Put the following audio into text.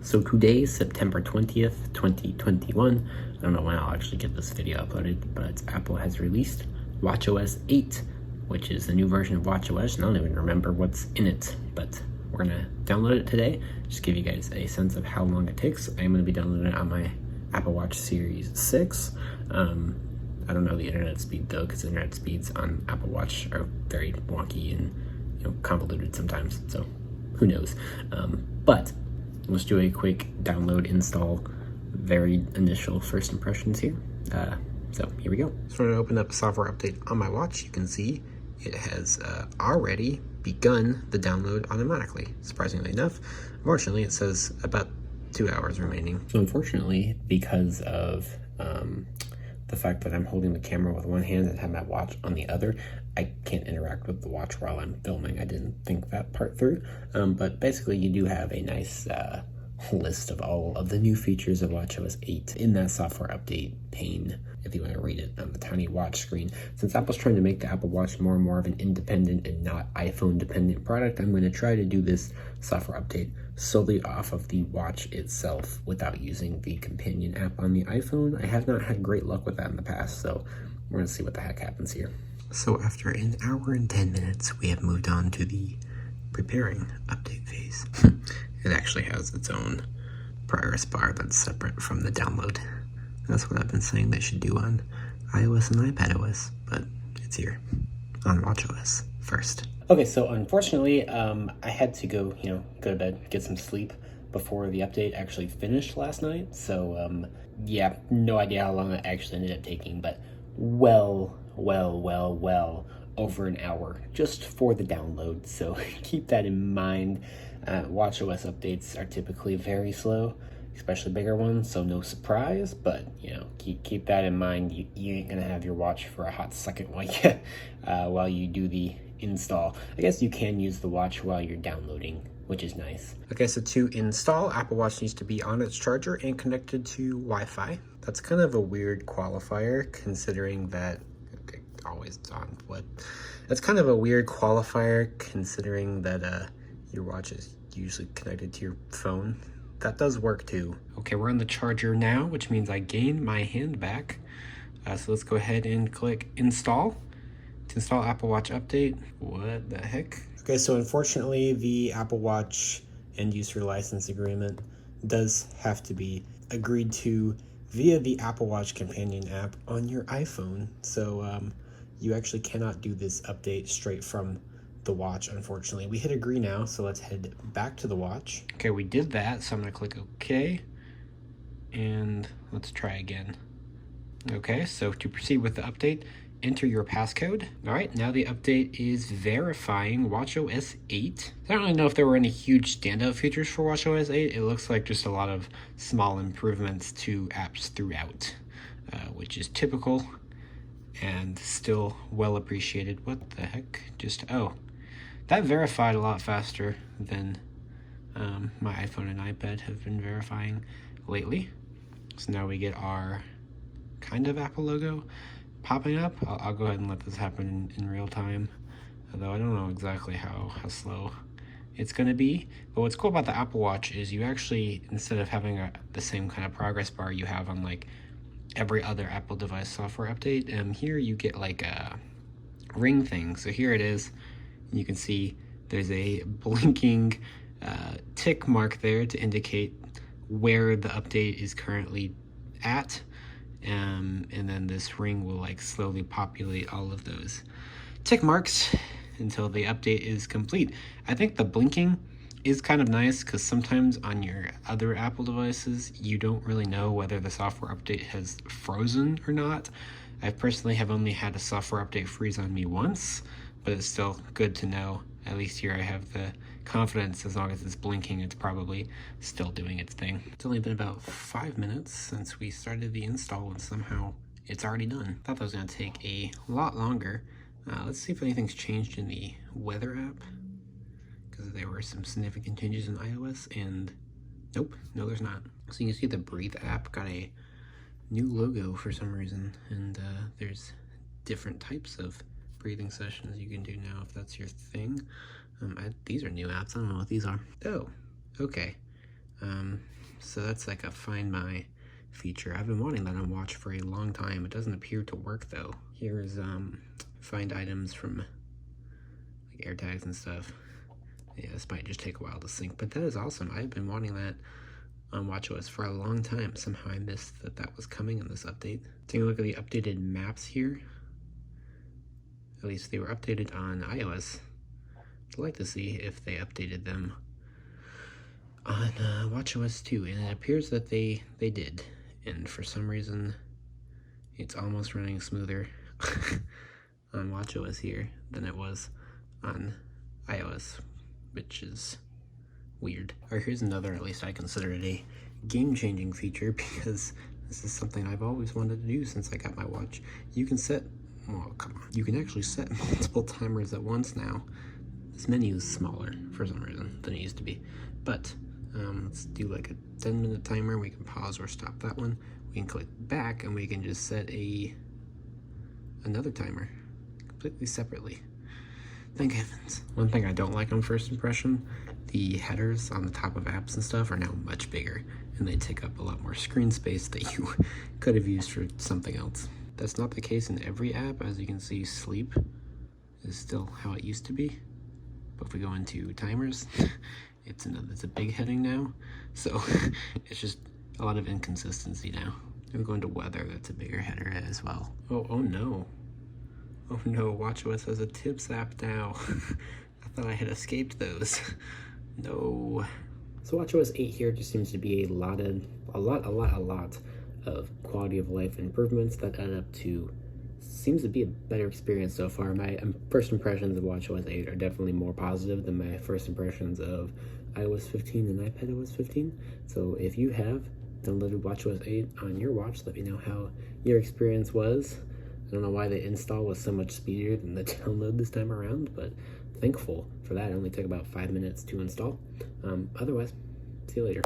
So today, September 20th, 2021, I don't know when I'll actually get this video uploaded, but Apple has released WatchOS 8, which is the new version of WatchOS, and I don't even remember what's in it, but we're gonna download it today, just give you guys a sense of how long it takes. I'm gonna be downloading it on my Apple Watch Series 6. I don't know the internet speed though, because internet speeds on Apple Watch are very wonky and convoluted sometimes, so who knows. But let's do a quick download, install, very initial first impressions here. So here we go. So when I open up a software update on my watch, you can see it has already begun the download automatically. Surprisingly enough, unfortunately it says about 2 hours remaining. So unfortunately, because of the fact that I'm holding the camera with one hand and have my watch on the other, I can't interact with the watch while I'm filming. I didn't think that part through, but basically you do have a nice list of all of the new features of WatchOS 8 in that software update pane, if you want to read it on the tiny watch screen. Since Apple's trying to make the Apple Watch more and more of an independent and not iPhone dependent product, I'm going to try to do this software update solely off of the watch itself without using the companion app on the iPhone. I have not had great luck with that in the past, so we're going to see what the heck happens here. So after an hour and 10 minutes, we have moved on to the preparing update phase. It actually has its own progress bar that's separate from the download. That's what I've been saying they should do on iOS and iPadOS, but it's here on WatchOS first. Okay, so unfortunately, I had to go to bed, get some sleep before the update actually finished last night. So yeah, no idea how long it actually ended up taking, but well over an hour just for the download. So keep that in mind. WatchOS updates are typically very slow, especially bigger ones, so no surprise, but keep that in mind. You ain't gonna have your watch for a hot second while you do the install. I guess you can use the watch while you're downloading, which is nice. Okay, so to install, Apple Watch needs to be on its charger and connected to Wi-Fi. That's kind of a weird qualifier, considering that always on what? That's kind of a weird qualifier, considering that your watch is usually connected to your phone. That does work too. Okay, we're on the charger now, which means I gained my hand back. So let's go ahead and click install to install Apple Watch update. What the heck? Okay, so unfortunately, the Apple Watch end user license agreement does have to be agreed to via the Apple Watch companion app on your iPhone. So you actually cannot do this update straight from the watch, unfortunately. We hit agree now, so let's head back to the watch. Okay, we did that, so I'm gonna click OK, and let's try again. Okay, so to proceed with the update, enter your passcode. All right, now the update is verifying WatchOS 8. I don't really know if there were any huge standout features for WatchOS 8. It looks like just a lot of small improvements to apps throughout, which is typical and still well appreciated. What the heck? Oh, that verified a lot faster than my iPhone and iPad have been verifying lately. So now we get our kind of Apple logo popping up. I'll go ahead and let this happen in real time, although I don't know exactly how slow it's going to be. But what's cool about the Apple Watch is you actually, instead of having the same kind of progress bar you have on like every other Apple device software update, here you get like a ring thing. So here it is. You can see there's a blinking tick mark there to indicate where the update is currently at, and then this ring will like slowly populate all of those tick marks until the update is complete. I think the blinking is kind of nice because sometimes on your other Apple devices you don't really know whether the software update has frozen or not. I personally have only had a software update freeze on me once, but it's still good to know. At least here I have the confidence, as long as it's blinking, it's probably still doing its thing. It's only been about 5 minutes since we started the install, and somehow it's already done. Thought that was gonna take a lot longer. Let's see if anything's changed in the weather app, because there were some significant changes in iOS, and nope, no there's not. So you can see the Breathe app got a new logo for some reason, and there's different types of breathing sessions you can do now if that's your thing. These are new apps. I don't know what these are. Oh, okay. So that's like a Find My feature. I've been wanting that on Watch for a long time. It doesn't appear to work though. Here's find items from like AirTags and stuff. Yeah, this might just take a while to sync, but that is awesome. I've been wanting that on WatchOS for a long time. Somehow I missed that that was coming in this update. Taking a look at the updated maps here. At least they were updated on iOS. I'd like to see if they updated them on WatchOS 2, and it appears that they did. And for some reason, it's almost running smoother on WatchOS here than it was on iOS, which is weird. Alright, here's another, at least I consider it a game-changing feature, because this is something I've always wanted to do since I got my watch. You can set, well, come on, you can actually set multiple timers at once now. This menu is smaller for some reason than it used to be, but let's do like a 10-minute timer. We can pause or stop that one. We can click back and we can just set another timer completely separately. Thank heavens. One thing I don't like on first impression, the headers on the top of apps and stuff are now much bigger, and they take up a lot more screen space that you could have used for something else. That's not the case in every app. As you can see, sleep is still how it used to be. But if we go into timers, it's a big heading now. So it's just a lot of inconsistency now. If we go into weather, that's a bigger header as well. Oh no. Oh no, WatchOS has a tips app now. I thought I had escaped those. No. So WatchOS 8 here just seems to be a lot of quality of life improvements that add up to, seems to be a better experience so far. My first impressions of WatchOS 8 are definitely more positive than my first impressions of iOS 15 and iPadOS 15. So if you have downloaded WatchOS 8 on your watch, let me know how your experience was. I don't know why the install was so much speedier than the download this time around, but thankful for that. It only took about 5 minutes to install. Otherwise, see you later.